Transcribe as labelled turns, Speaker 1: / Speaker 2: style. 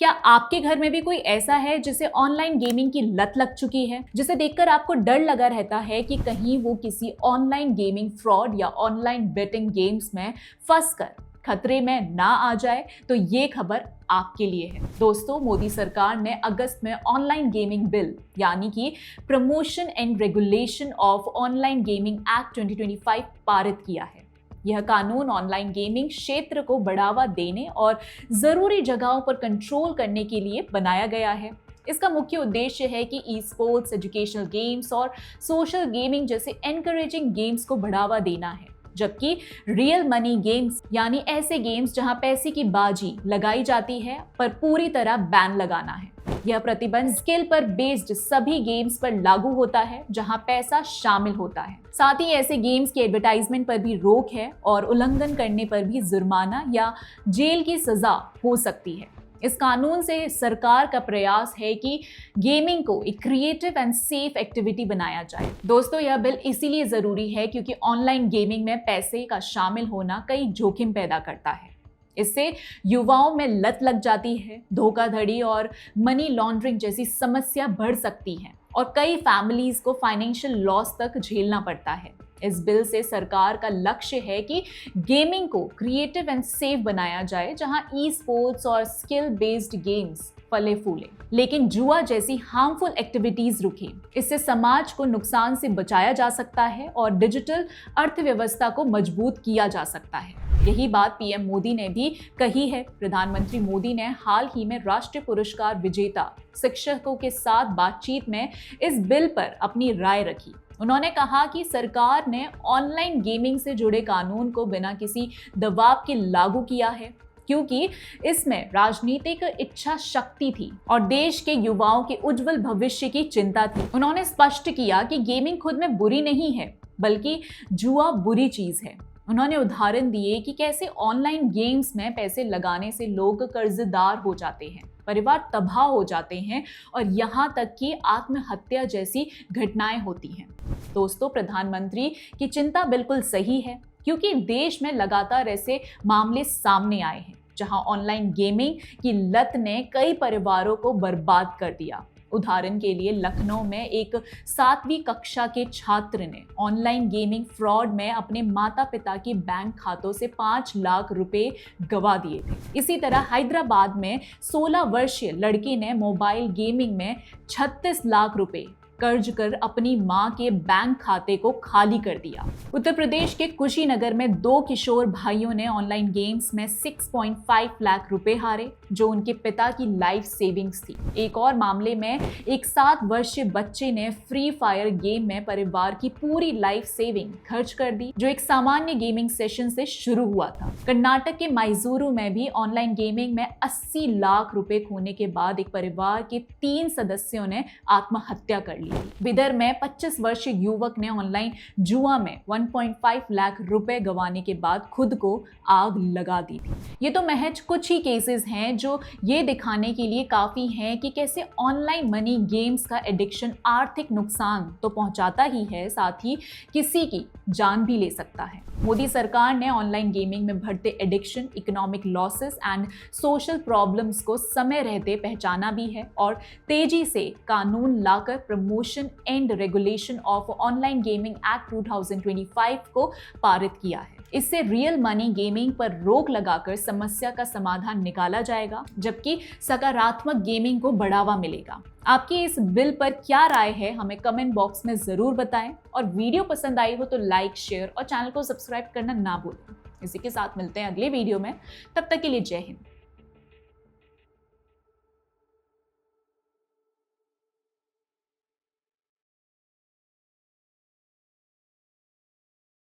Speaker 1: क्या आपके घर में भी कोई ऐसा है जिसे ऑनलाइन गेमिंग की लत लग चुकी है, जिसे देखकर आपको डर लगा रहता है कि कहीं वो किसी ऑनलाइन गेमिंग फ्रॉड या ऑनलाइन बेटिंग गेम्स में फंसकर खतरे में ना आ जाए? तो ये खबर आपके लिए है। दोस्तों, मोदी सरकार ने अगस्त में ऑनलाइन गेमिंग बिल यानी कि promotion and regulation of online gaming act 2025 पारित किया है। यह कानून ऑनलाइन गेमिंग क्षेत्र को बढ़ावा देने और जरूरी जगहों पर कंट्रोल करने के लिए बनाया गया है। इसका मुख्य उद्देश्य है कि ई स्पोर्ट्स, एजुकेशनल गेम्स और सोशल गेमिंग जैसे एनकरेजिंग गेम्स को बढ़ावा देना है, जबकि रियल मनी गेम्स यानी ऐसे गेम्स जहां पैसे की बाजी लगाई जाती है पर पूरी तरह बैन लगाना है। यह प्रतिबंध स्किल पर बेस्ड सभी गेम्स पर लागू होता है जहां पैसा शामिल होता है। साथ ही ऐसे गेम्स की एडवर्टाइजमेंट पर भी रोक है और उल्लंघन करने पर भी जुर्माना या जेल की सजा हो सकती है। इस कानून से सरकार का प्रयास है कि गेमिंग को एक क्रिएटिव एंड सेफ एक्टिविटी बनाया जाए। दोस्तों, यह बिल इसीलिए जरूरी है क्योंकि ऑनलाइन गेमिंग में पैसे का शामिल होना कई जोखिम पैदा करता है। इससे युवाओं में लत लग जाती है, धोखाधड़ी और मनी लॉन्ड्रिंग जैसी समस्या बढ़ सकती है और कई फैमिलीज को फाइनेंशियल लॉस तक झेलना पड़ता है। इस बिल से सरकार का लक्ष्य है कि गेमिंग को क्रिएटिव एंड सेफ बनाया जाए, जहां ई स्पोर्ट्स और स्किल बेस्ड गेम्स फले फूले, लेकिन जुआ जैसी हार्मफुल एक्टिविटीज रुके। इससे समाज को नुकसान से बचाया जा सकता है और डिजिटल अर्थव्यवस्था को मजबूत किया जा सकता है। यही बात पीएम मोदी ने भी कही है। प्रधानमंत्री मोदी ने हाल ही में राष्ट्रीय पुरस्कार विजेता शिक्षकों के साथ बातचीत में इस बिल पर अपनी राय रखी। उन्होंने कहा कि सरकार ने ऑनलाइन गेमिंग से जुड़े कानून को बिना किसी दबाव के लागू किया है, क्योंकि इसमें राजनीतिक इच्छा शक्ति थी और देश के युवाओं के उज्जवल भविष्य की चिंता थी। उन्होंने स्पष्ट किया कि गेमिंग खुद में बुरी नहीं है, बल्कि जुआ बुरी चीज है। उन्होंने उदाहरण दिए कि कैसे ऑनलाइन गेम्स में पैसे लगाने से लोग कर्जदार हो जाते हैं, परिवार तबाह हो जाते हैं और यहाँ तक कि आत्महत्या जैसी घटनाएं होती हैं। दोस्तों, प्रधानमंत्री की चिंता बिल्कुल सही है, क्योंकि देश में लगातार ऐसे मामले सामने आए हैं जहां ऑनलाइन गेमिंग की लत ने कई परिवारों को बर्बाद कर दिया। उदाहरण के लिए लखनऊ में एक 7वीं कक्षा के छात्र ने ऑनलाइन गेमिंग फ्रॉड में अपने माता पिता के बैंक खातों से 5 लाख रुपए गवा दिए थे। इसी तरह हैदराबाद में 16 वर्षीय लड़के ने मोबाइल गेमिंग में 36 लाख रुपए कर्ज कर अपनी मां के बैंक खाते को खाली कर दिया। उत्तर प्रदेश के कुशीनगर में 2 किशोर भाइयों ने ऑनलाइन गेम्स में 6.5 लाख रुपए हारे, जो उनके पिता की लाइफ सेविंग्स थी। एक और मामले में एक 7 वर्षीय बच्चे ने फ्री फायर गेम में परिवार की पूरी लाइफ सेविंग खर्च कर दी, जो एक सामान्य गेमिंग सेशन से शुरू हुआ था। कर्नाटक के मैसूरू में भी ऑनलाइन गेमिंग में 80 लाख रुपए खोने के बाद एक परिवार के 3 सदस्यों ने आत्महत्या कर ली। बिदर में 25 वर्षीय युवक ने ऑनलाइन जुआ में 1.5 लाख रुपए गंवाने के बाद खुद को आग लगा दी थी। ये तो महज कुछ ही केसेस हैं जो ये दिखाने के लिए काफी हैं कि कैसे ऑनलाइन मनी गेम्स का एडिक्शन आर्थिक नुकसान तो पहुंचाता ही है, साथ ही किसी की जान भी ले सकता है। मोदी सरकार ने ऑनलाइन गेमिंग में बढ़ते addiction, economic losses and social problems को समय रहते पहचाना भी है और तेजी से कानून लाकर promotion and regulation of online gaming act 2025 को पारित किया है। इससे रियल मनी गेमिंग पर रोक लगाकर समस्या का समाधान निकाला जाएगा, जबकि सकारात्मक गेमिंग को बढ़ावा मिलेगा। आपकी इस बिल पर क्या राय है, हमें कमेंट बॉक्स में जरूर बताएं और वीडियो पसंद आई हो तो लाइक, शेयर और चैनल को सब्सक्राइब करना ना भूलें। इसी के साथ मिलते हैं अगले वीडियो में। तब तक के लिए जय हिंद।